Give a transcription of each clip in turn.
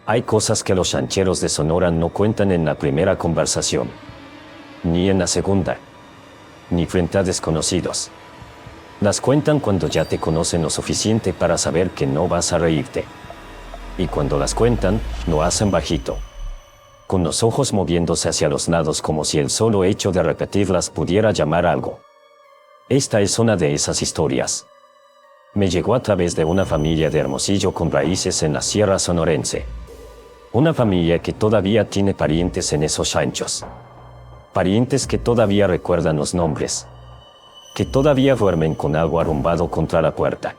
Hay cosas que los rancheros de Sonora no cuentan en la primera conversación, ni en la segunda, ni frente a desconocidos. Las cuentan cuando ya te conocen lo suficiente para saber que no vas a reírte. Y cuando las cuentan, lo hacen bajito, con los ojos moviéndose hacia los lados como si el solo hecho de repetirlas pudiera llamar algo. Esta es una de esas historias. Me llegó a través de una familia de Hermosillo con raíces en la Sierra Sonorense. Una familia que todavía tiene parientes en esos ranchos. Parientes que todavía recuerdan los nombres. Que todavía duermen con algo arrumbado contra la puerta.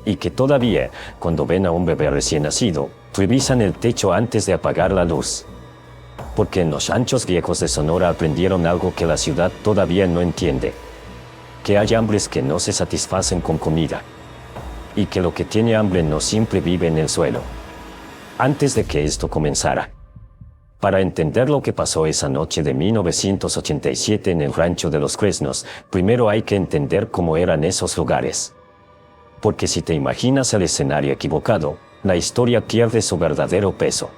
Y que todavía, cuando ven a un bebé recién nacido, revisan el techo antes de apagar la luz. Porque en los ranchos viejos de Sonora aprendieron algo que la ciudad todavía no entiende. Que hay hambres que no se satisfacen con comida. Y que lo que tiene hambre no siempre vive en el suelo. Antes de que esto comenzara. Para entender lo que pasó esa noche de 1987 en el rancho de los Fresnos, primero hay que entender cómo eran esos lugares. Porque si te imaginas el escenario equivocado, la historia pierde su verdadero peso.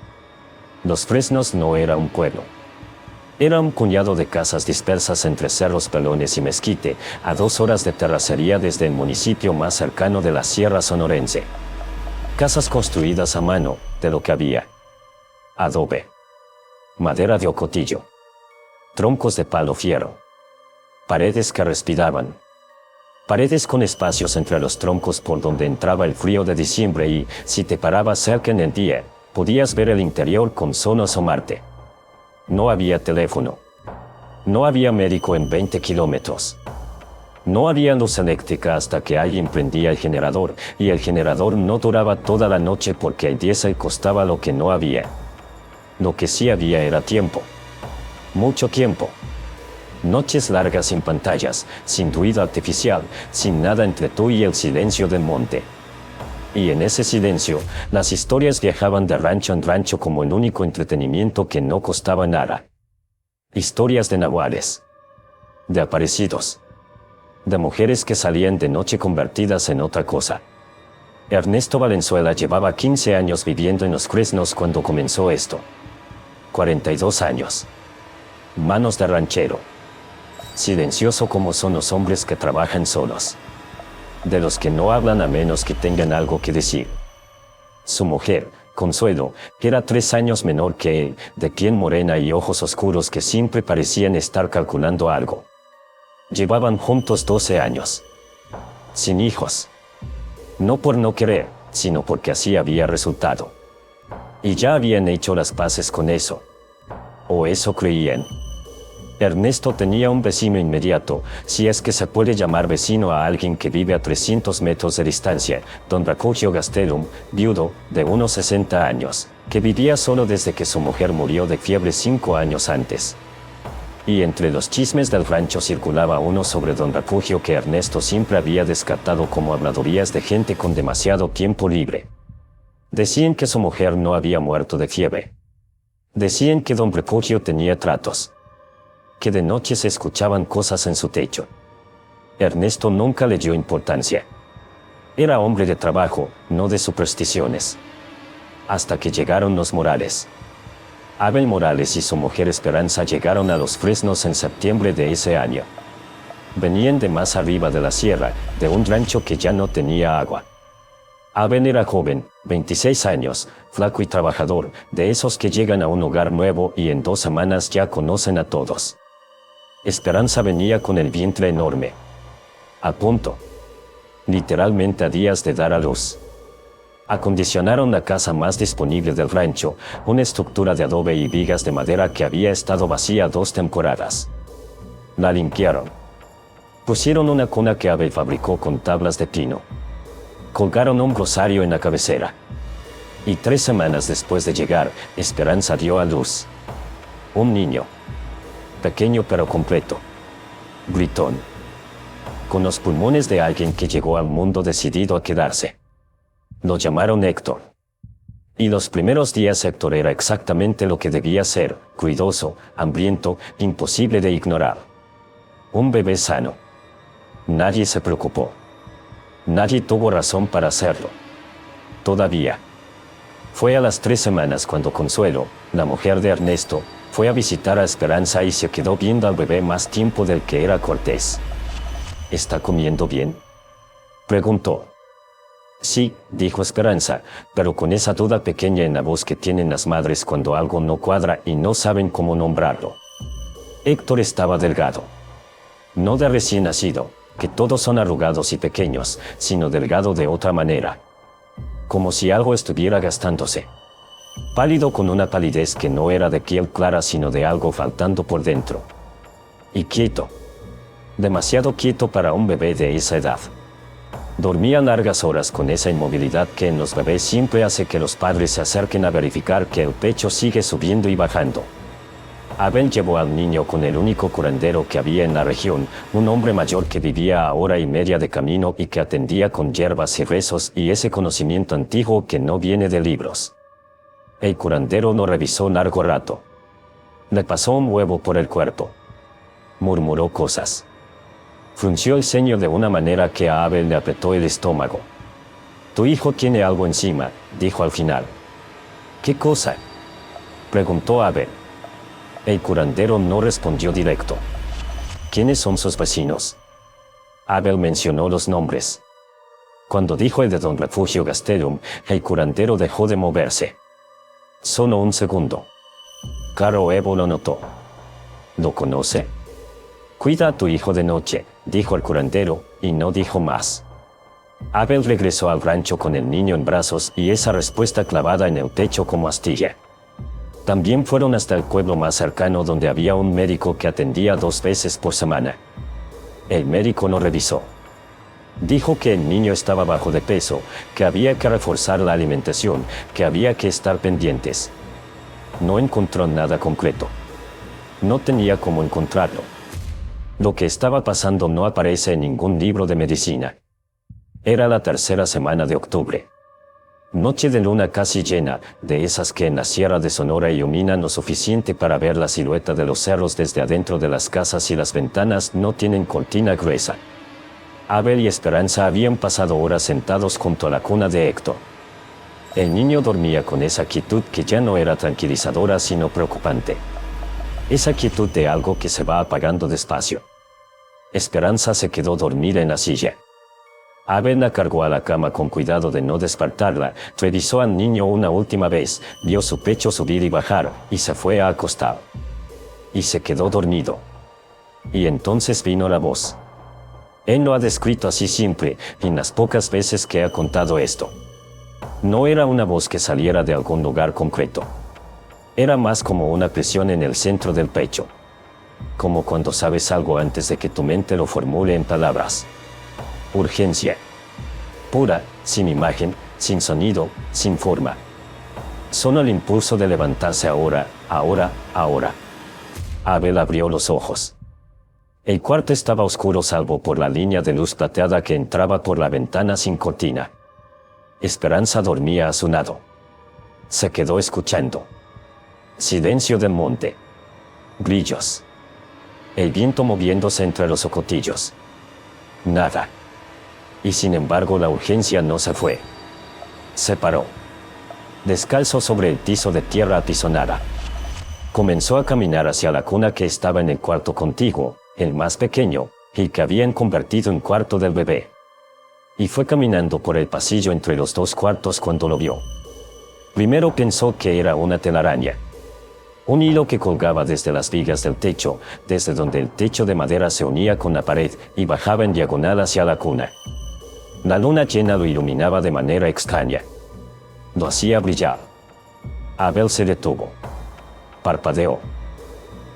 Los Fresnos no era un pueblo. Era un puñado de casas dispersas entre Cerros Pelones y Mezquite, a 2 horas de terracería desde el municipio más cercano de la Sierra Sonorense. Casas construidas a mano, de lo que había. Adobe. Madera de ocotillo. Troncos de palo fierro. Paredes que respiraban. Paredes con espacios entre los troncos por donde entraba el frío de diciembre y, si te parabas cerca en el día, podías ver el interior con solo asomarte. No había teléfono. No había médico en 20 kilómetros. No había luz eléctrica hasta que alguien prendía el generador, y el generador no duraba toda la noche porque el diésel costaba lo que no había. Lo que sí había era tiempo. Mucho tiempo. Noches largas sin pantallas, sin ruido artificial, sin nada entre tú y el silencio del monte. Y en ese silencio, las historias viajaban de rancho en rancho como el único entretenimiento que no costaba nada. Historias de nahuales. De aparecidos. De mujeres que salían de noche convertidas en otra cosa. Ernesto Valenzuela llevaba 15 años viviendo en los Fresnos cuando comenzó esto. 42 años. Manos de ranchero. Silencioso como son los hombres que trabajan solos. De los que no hablan a menos que tengan algo que decir. Su mujer, Consuelo, que era 3 años menor que él, de piel morena y ojos oscuros que siempre parecían estar calculando algo. Llevaban juntos 12 años. Sin hijos. No por no querer, sino porque así había resultado. Y ya habían hecho las paces con eso. O eso creían. Ernesto tenía un vecino inmediato, si es que se puede llamar vecino a alguien que vive a 300 metros de distancia, don Refugio Gastelum, viudo, de unos 60 años, que vivía solo desde que su mujer murió de fiebre 5 años antes. Y entre los chismes del rancho circulaba uno sobre don Refugio que Ernesto siempre había descartado como habladurías de gente con demasiado tiempo libre. Decían que su mujer no había muerto de fiebre. Decían que don Refugio tenía tratos. Que de noche se escuchaban cosas en su techo. Ernesto nunca le dio importancia. Era hombre de trabajo, no de supersticiones. Hasta que llegaron los Morales. Abel Morales y su mujer Esperanza llegaron a los Fresnos en septiembre de ese año. Venían de más arriba de la sierra, de un rancho que ya no tenía agua. Abel era joven, 26 años, flaco y trabajador, de esos que llegan a un hogar nuevo y en 2 semanas ya conocen a todos. Esperanza venía con el vientre enorme. A punto. Literalmente a días de dar a luz. Acondicionaron la casa más disponible del rancho, una estructura de adobe y vigas de madera que había estado vacía 2 temporadas. La limpiaron. Pusieron una cuna que Abel fabricó con tablas de pino. Colgaron un rosario en la cabecera. Y 3 semanas después de llegar, Esperanza dio a luz. Un niño. Pequeño pero completo. Gritón. Con los pulmones de alguien que llegó al mundo decidido a quedarse. Lo llamaron Héctor. Y los primeros días Héctor era exactamente lo que debía ser, ruidoso, hambriento, imposible de ignorar. Un bebé sano. Nadie se preocupó. Nadie tuvo razón para hacerlo. Todavía. Fue a las 3 semanas cuando Consuelo, la mujer de Ernesto, fue a visitar a Esperanza y se quedó viendo al bebé más tiempo del que era cortés. ¿Está comiendo bien?, preguntó. Sí, dijo Esperanza, pero con esa duda pequeña en la voz que tienen las madres cuando algo no cuadra y no saben cómo nombrarlo. Héctor estaba delgado. No de recién nacido, que todos son arrugados y pequeños, sino delgado de otra manera. Como si algo estuviera gastándose. Pálido con una palidez que no era de piel clara sino de algo faltando por dentro. Y quieto. Demasiado quieto para un bebé de esa edad. Dormía largas horas con esa inmovilidad que en los bebés siempre hace que los padres se acerquen a verificar que el pecho sigue subiendo y bajando. Abel llevó al niño con el único curandero que había en la región, un hombre mayor que vivía a hora y media de camino y que atendía con hierbas y rezos y ese conocimiento antiguo que no viene de libros. El curandero lo revisó largo rato. Le pasó un huevo por el cuerpo. Murmuró cosas. Frunció el ceño de una manera que a Abel le apretó el estómago. Tu hijo tiene algo encima, dijo al final. ¿Qué cosa?, preguntó Abel. El curandero no respondió directo. ¿Quiénes son sus vecinos? Abel mencionó los nombres. Cuando dijo el de Don Refugio Gastelum, el curandero dejó de moverse. Solo un segundo. Caro Evo lo notó. ¿Lo conoce? Cuida a tu hijo de noche, dijo el curandero, y no dijo más. Abel regresó al rancho con el niño en brazos y esa respuesta clavada en el techo como astilla. También fueron hasta el pueblo más cercano donde había un médico que atendía 2 veces por semana. El médico lo revisó. Dijo que el niño estaba bajo de peso, que había que reforzar la alimentación, que había que estar pendientes. No encontró nada concreto. No tenía cómo encontrarlo. Lo que estaba pasando no aparece en ningún libro de medicina. Era la 3ª semana de octubre. Noche de luna casi llena, de esas que en la Sierra de Sonora iluminan lo suficiente para ver la silueta de los cerros desde adentro de las casas y las ventanas no tienen cortina gruesa. Abel y Esperanza habían pasado horas sentados junto a la cuna de Héctor. El niño dormía con esa quietud que ya no era tranquilizadora sino preocupante. Esa quietud de algo que se va apagando despacio. Esperanza se quedó dormida en la silla. Abel la cargó a la cama con cuidado de no despertarla, revisó al niño una última vez, vio su pecho subir y bajar, y se fue a acostar. Y se quedó dormido. Y entonces vino la voz. Él lo ha descrito así siempre, en las pocas veces que ha contado esto. No era una voz que saliera de algún lugar concreto. Era más como una presión en el centro del pecho. Como cuando sabes algo antes de que tu mente lo formule en palabras. Urgencia. Pura, sin imagen, sin sonido, sin forma. Solo el impulso de levantarse ahora, ahora, ahora. Abel abrió los ojos. El cuarto estaba oscuro salvo por la línea de luz plateada que entraba por la ventana sin cortina. Esperanza dormía a su lado. Se quedó escuchando. Silencio del monte. Grillos. El viento moviéndose entre los ocotillos. Nada. Y sin embargo la urgencia no se fue. Se paró. Descalzo sobre el piso de tierra apisonada. Comenzó a caminar hacia la cuna que estaba en el cuarto contiguo, el más pequeño, el que habían convertido en cuarto del bebé. Y fue caminando por el pasillo entre los 2 cuartos cuando lo vio. Primero pensó que era una telaraña. Un hilo que colgaba desde las vigas del techo, desde donde el techo de madera se unía con la pared y bajaba en diagonal hacia la cuna. La luna llena lo iluminaba de manera extraña. Lo hacía brillar. Abel se detuvo. Parpadeó.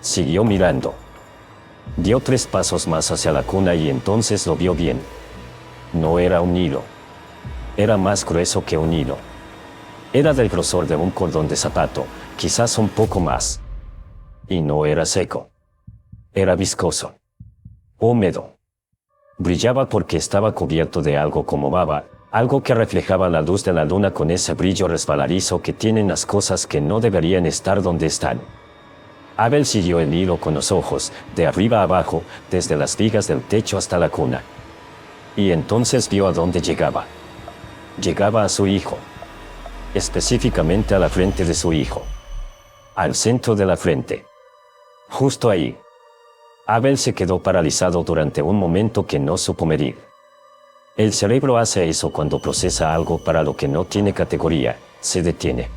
Siguió mirando. Dio 3 pasos más hacia la cuna y entonces lo vio bien. No era un hilo. Era más grueso que un hilo. Era del grosor de un cordón de zapato, quizás un poco más. Y no era seco. Era viscoso. Húmedo. Brillaba porque estaba cubierto de algo como baba, algo que reflejaba la luz de la luna con ese brillo resbaladizo que tienen las cosas que no deberían estar donde están. Abel siguió el hilo con los ojos, de arriba a abajo, desde las vigas del techo hasta la cuna. Y entonces vio a dónde llegaba. Llegaba a su hijo. específicamente a la frente de su hijo. Al centro de la frente. Justo ahí. Abel se quedó paralizado durante un momento que no supo medir. El cerebro hace eso cuando procesa algo para lo que no tiene categoría, se detiene.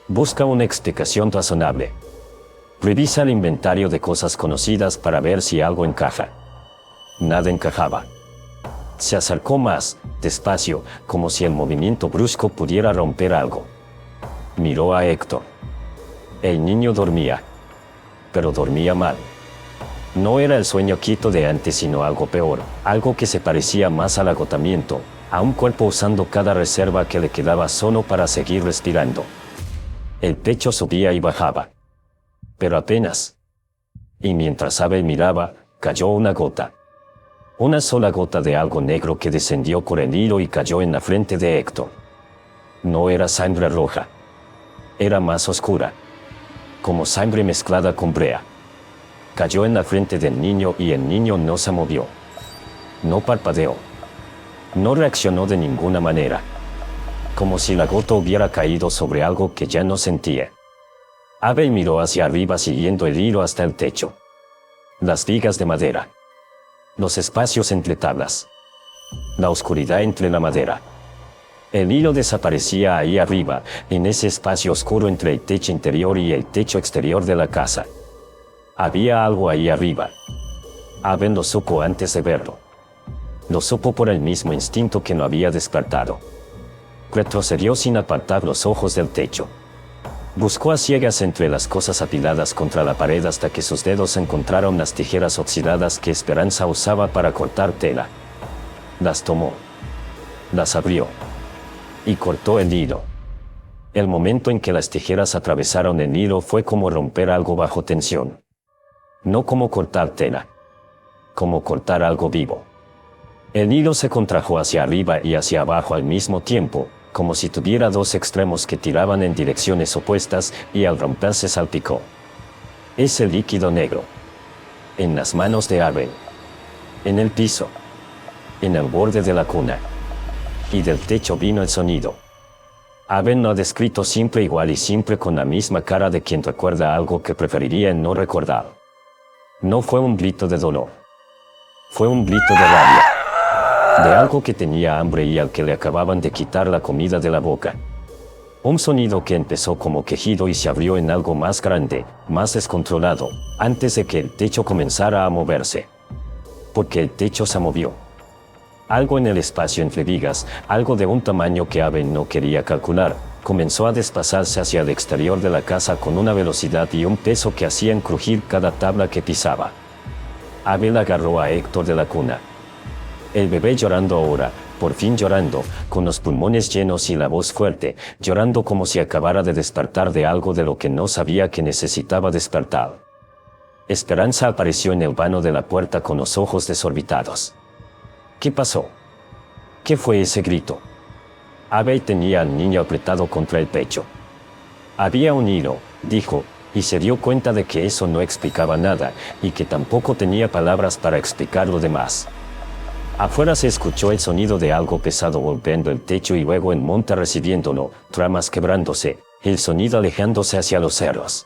Busca una explicación razonable. Revisa el inventario de cosas conocidas para ver si algo encaja. Nada encajaba. Se acercó más, despacio, como si el movimiento brusco pudiera romper algo. Miró a Héctor. El niño dormía. Pero dormía mal. No era el sueño quieto de antes, sino algo peor, algo que se parecía más al agotamiento, a un cuerpo usando cada reserva que le quedaba solo para seguir respirando. El pecho subía y bajaba. Pero apenas. Y mientras Abel miraba, cayó una gota. Una sola gota de algo negro que descendió por el hilo y cayó en la frente de Héctor. No era sangre roja. Era más oscura. Como sangre mezclada con brea. Cayó en la frente del niño y el niño no se movió. No parpadeó. No reaccionó de ninguna manera. Como si la gota hubiera caído sobre algo que ya no sentía. Abel miró hacia arriba siguiendo el hilo hasta el techo. Las vigas de madera. Los espacios entre tablas. La oscuridad entre la madera. El hilo desaparecía ahí arriba, en ese espacio oscuro entre el techo interior y el techo exterior de la casa. Había algo ahí arriba. Abel lo supo antes de verlo. Lo supo por el mismo instinto que lo había despertado. Retrocedió sin apartar los ojos del techo. Buscó a ciegas entre las cosas apiladas contra la pared hasta que sus dedos encontraron las tijeras oxidadas que Esperanza usaba para cortar tela. Las tomó. Las abrió. Y cortó el hilo. El momento en que las tijeras atravesaron el hilo fue como romper algo bajo tensión. No como cortar tela. Como cortar algo vivo. El hilo se contrajo hacia arriba y hacia abajo al mismo tiempo, como si tuviera dos extremos que tiraban en direcciones opuestas y al romperse salpicó. Ese líquido negro. En las manos de Abel. En el piso. En el borde de la cuna. Y del techo vino el sonido. Abel lo ha descrito siempre igual y siempre con la misma cara de quien recuerda algo que preferiría no recordar. No fue un grito de dolor. Fue un grito de rabia. De algo que tenía hambre y al que le acababan de quitar la comida de la boca. Un sonido que empezó como quejido y se abrió en algo más grande, más descontrolado, antes de que el techo comenzara a moverse. Porque el techo se movió. Algo en el espacio entre vigas, algo de un tamaño que Abel no quería calcular, comenzó a desplazarse hacia el exterior de la casa con una velocidad y un peso que hacían crujir cada tabla que pisaba. Abel agarró a Héctor de la cuna. El bebé llorando ahora, por fin llorando, con los pulmones llenos y la voz fuerte, llorando como si acabara de despertar de algo de lo que no sabía que necesitaba despertar. Esperanza apareció en el vano de la puerta con los ojos desorbitados. ¿Qué pasó? ¿Qué fue ese grito? Abel tenía al niño apretado contra el pecho. Había un hilo, dijo, y se dio cuenta de que eso no explicaba nada, y que tampoco tenía palabras para explicar lo demás. Afuera se escuchó el sonido de algo pesado golpeando el techo y luego el monte recibiéndolo, ramas quebrándose, el sonido alejándose hacia los cerros.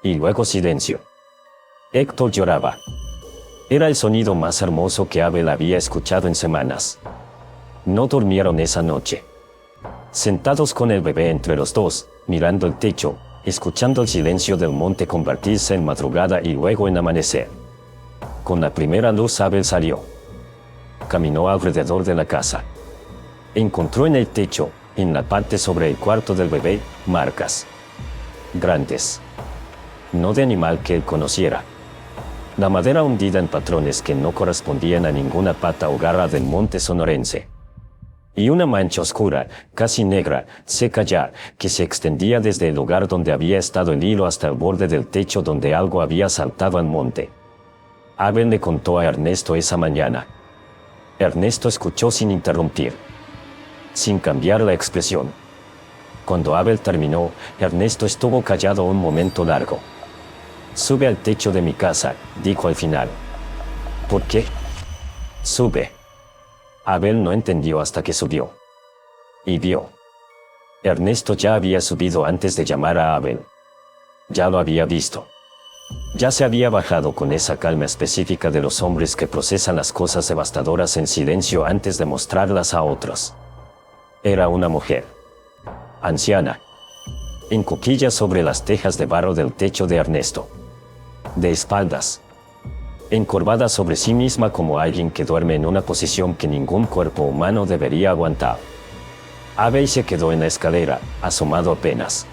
Y luego silencio. Héctor lloraba. Era el sonido más hermoso que Abel había escuchado en semanas. No durmieron esa noche. Sentados con el bebé entre los dos, mirando el techo, escuchando el silencio del monte convertirse en madrugada y luego en amanecer. Con la primera luz Abel salió. Caminó alrededor de la casa. Encontró en el techo, en la parte sobre el cuarto del bebé, marcas. Grandes. No de animal que él conociera. La madera hundida en patrones que no correspondían a ninguna pata o garra del monte sonorense. Y una mancha oscura, casi negra, seca ya, que se extendía desde el lugar donde había estado el hilo hasta el borde del techo donde algo había saltado al monte. Abel le contó a Ernesto esa mañana. Ernesto escuchó sin interrumpir. Sin cambiar la expresión. Cuando Abel terminó, Ernesto estuvo callado un momento largo. Sube al techo de mi casa, dijo al final. ¿Por qué? Sube. Abel no entendió hasta que subió. Y vio. Ernesto ya había subido antes de llamar a Abel. Ya lo había visto. Ya se había bajado con esa calma específica de los hombres que procesan las cosas devastadoras en silencio antes de mostrarlas a otros. Era una mujer. Anciana. En cuclillas sobre las tejas de barro del techo de Ernesto. De espaldas. Encorvada sobre sí misma como alguien que duerme en una posición que ningún cuerpo humano debería aguantar. Abel se quedó en la escalera, asomado apenas.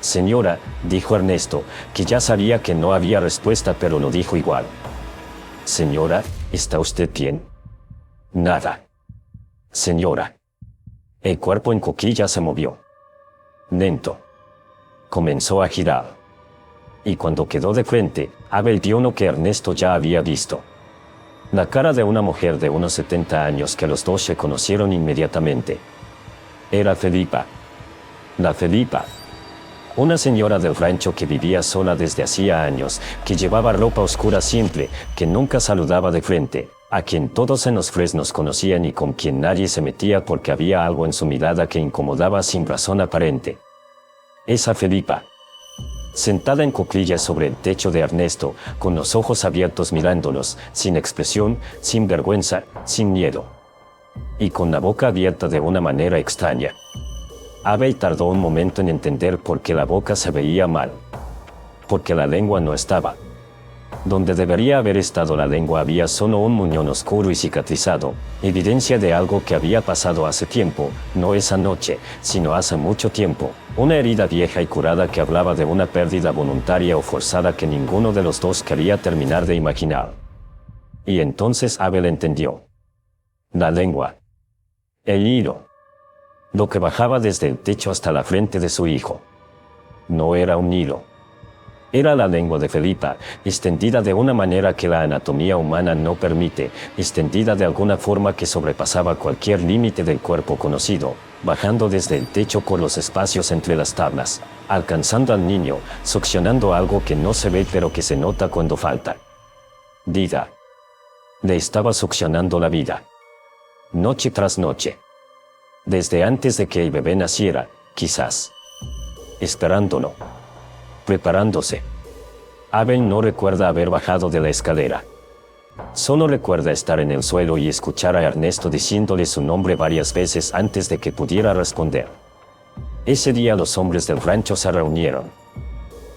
Señora, dijo Ernesto, que ya sabía que no había respuesta pero lo dijo igual. Señora, ¿está usted bien? Nada. Señora. El cuerpo en cuclillas se movió. Lento. Comenzó a girar. Y cuando quedó de frente, Abel vio lo que Ernesto ya había visto. La cara de una mujer de unos 70 años que los dos se conocieron inmediatamente. Era Felipa. La Felipa. Una señora del rancho que vivía sola desde hacía años, que llevaba ropa oscura simple, que nunca saludaba de frente, a quien todos en los fresnos conocían y con quien nadie se metía porque había algo en su mirada que incomodaba sin razón aparente. Esa Felipa. Sentada en cuclillas sobre el techo de Ernesto, con los ojos abiertos mirándolos, sin expresión, sin vergüenza, sin miedo. Y con la boca abierta de una manera extraña. Abel tardó un momento en entender por qué la boca se veía mal. Porque la lengua no estaba. Donde debería haber estado la lengua había solo un muñón oscuro y cicatrizado, evidencia de algo que había pasado hace tiempo, no esa noche, sino hace mucho tiempo, una herida vieja y curada que hablaba de una pérdida voluntaria o forzada que ninguno de los dos quería terminar de imaginar. Y entonces Abel entendió. La lengua. El hilo. Lo que bajaba desde el techo hasta la frente de su hijo. No era un hilo. Era la lengua de Felipa, extendida de una manera que la anatomía humana no permite, extendida de alguna forma que sobrepasaba cualquier límite del cuerpo conocido, bajando desde el techo por los espacios entre las tablas, alcanzando al niño, succionando algo que no se ve pero que se nota cuando falta. Vida. Le estaba succionando la vida. Noche tras noche. Desde antes de que el bebé naciera, quizás. Esperándolo. Preparándose. Abel no recuerda haber bajado de la escalera. Solo recuerda estar en el suelo y escuchar a Ernesto diciéndole su nombre varias veces antes de que pudiera responder. Ese día los hombres del rancho se reunieron.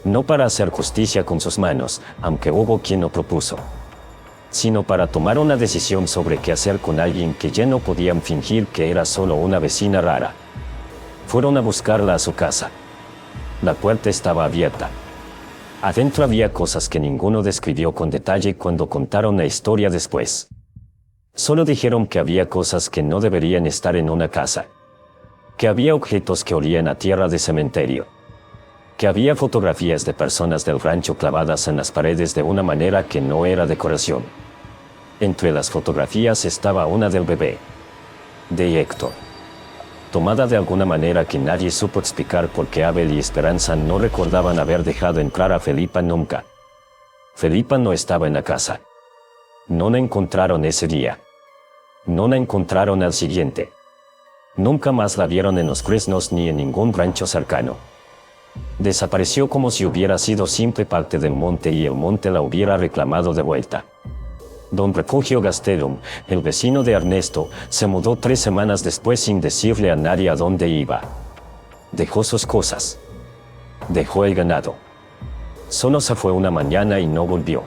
No para hacer justicia con sus manos, aunque hubo quien lo propuso, sino para tomar una decisión sobre qué hacer con alguien que ya no podían fingir que era solo una vecina rara. Fueron a buscarla a su casa. La puerta estaba abierta. Adentro había cosas que ninguno describió con detalle cuando contaron la historia después. Solo dijeron que había cosas que no deberían estar en una casa. Que había objetos que olían a tierra de cementerio. Que había fotografías de personas del rancho clavadas en las paredes de una manera que no era decoración. Entre las fotografías estaba una del bebé. De Héctor. Tomada de alguna manera que nadie supo explicar porque Abel y Esperanza no recordaban haber dejado entrar a Felipa nunca. Felipa no estaba en la casa. No la encontraron ese día. No la encontraron al siguiente. Nunca más la vieron en los fresnos ni en ningún rancho cercano. Desapareció como si hubiera sido simple parte del monte y el monte la hubiera reclamado de vuelta. Don Refugio Gastelum, el vecino de Ernesto, se mudó 3 semanas después sin decirle a nadie a dónde iba. Dejó sus cosas. Dejó el ganado. Solo se fue una mañana y no volvió.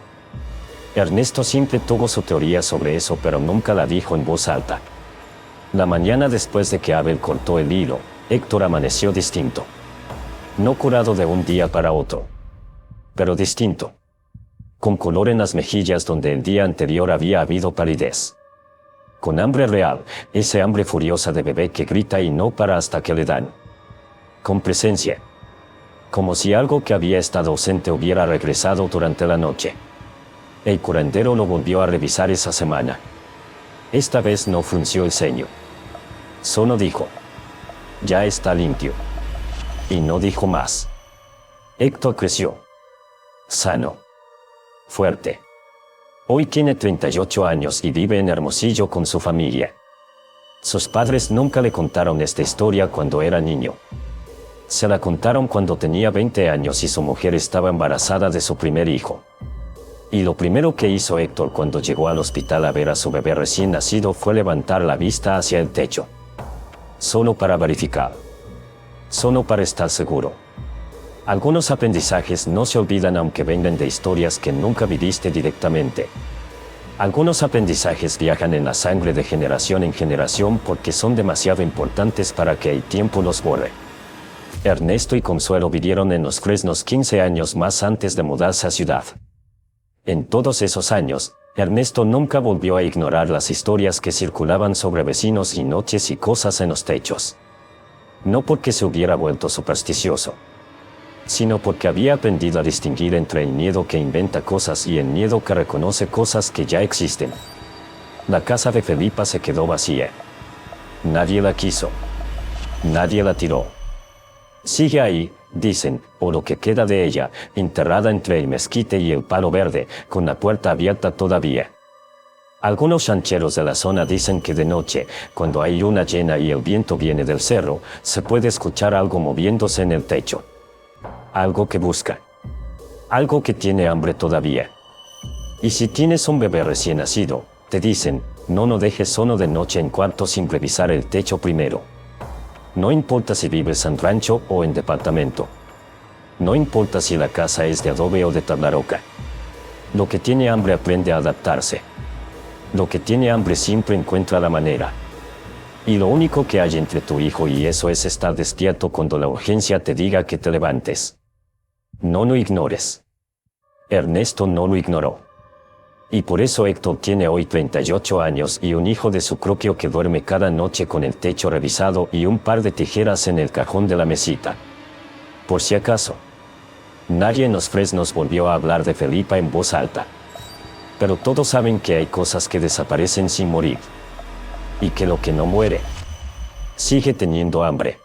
Ernesto siempre tuvo su teoría sobre eso, pero nunca la dijo en voz alta. La mañana después de que Abel cortó el hilo, Héctor amaneció distinto. No curado de un día para otro, pero distinto. Con color en las mejillas donde el día anterior había habido palidez. Con hambre real, ese hambre furiosa de bebé que grita y no para hasta que le dan. Con presencia. Como si algo que había estado ausente hubiera regresado durante la noche. El curandero lo volvió a revisar esa semana. Esta vez no frunció el ceño. Solo dijo: ya está limpio. Y no dijo más. Héctor creció. Sano. Fuerte. Hoy tiene 38 años y vive en Hermosillo con su familia. Sus padres nunca le contaron esta historia cuando era niño. Se la contaron cuando tenía 20 años y su mujer estaba embarazada de su primer hijo. Y lo primero que hizo Héctor cuando llegó al hospital a ver a su bebé recién nacido fue levantar la vista hacia el techo. Solo para verificar. Solo para estar seguro. Algunos aprendizajes no se olvidan aunque vengan de historias que nunca viviste directamente. Algunos aprendizajes viajan en la sangre de generación en generación porque son demasiado importantes para que el tiempo los borre. Ernesto y Consuelo vivieron en Los Fresnos 15 años más antes de mudarse a ciudad. En todos esos años, Ernesto nunca volvió a ignorar las historias que circulaban sobre vecinos y noches y cosas en los techos. No porque se hubiera vuelto supersticioso, sino porque había aprendido a distinguir entre el miedo que inventa cosas y el miedo que reconoce cosas que ya existen. La casa de Felipa se quedó vacía. Nadie la quiso. Nadie la tiró. Sigue ahí, dicen, o lo que queda de ella, enterrada entre el mezquite y el palo verde, con la puerta abierta todavía. Algunos rancheros de la zona dicen que de noche, cuando hay luna llena y el viento viene del cerro, se puede escuchar algo moviéndose en el techo. Algo que busca. Algo que tiene hambre todavía. Y si tienes un bebé recién nacido, te dicen, no lo dejes solo de noche en cuarto sin revisar el techo primero. No importa si vives en rancho o en departamento. No importa si la casa es de adobe o de tabla roca. Lo que tiene hambre aprende a adaptarse. Lo que tiene hambre siempre encuentra la manera. Y lo único que hay entre tu hijo y eso es estar despierto cuando la urgencia te diga que te levantes. No lo ignores. Ernesto no lo ignoró. Y por eso Héctor tiene hoy 38 años y un hijo de su propio que duerme cada noche con el techo revisado y un par de tijeras en el cajón de la mesita. Por si acaso. Nadie en Los Fresnos volvió a hablar de Felipa en voz alta. Pero todos saben que hay cosas que desaparecen sin morir. Y que lo que no muere, sigue teniendo hambre.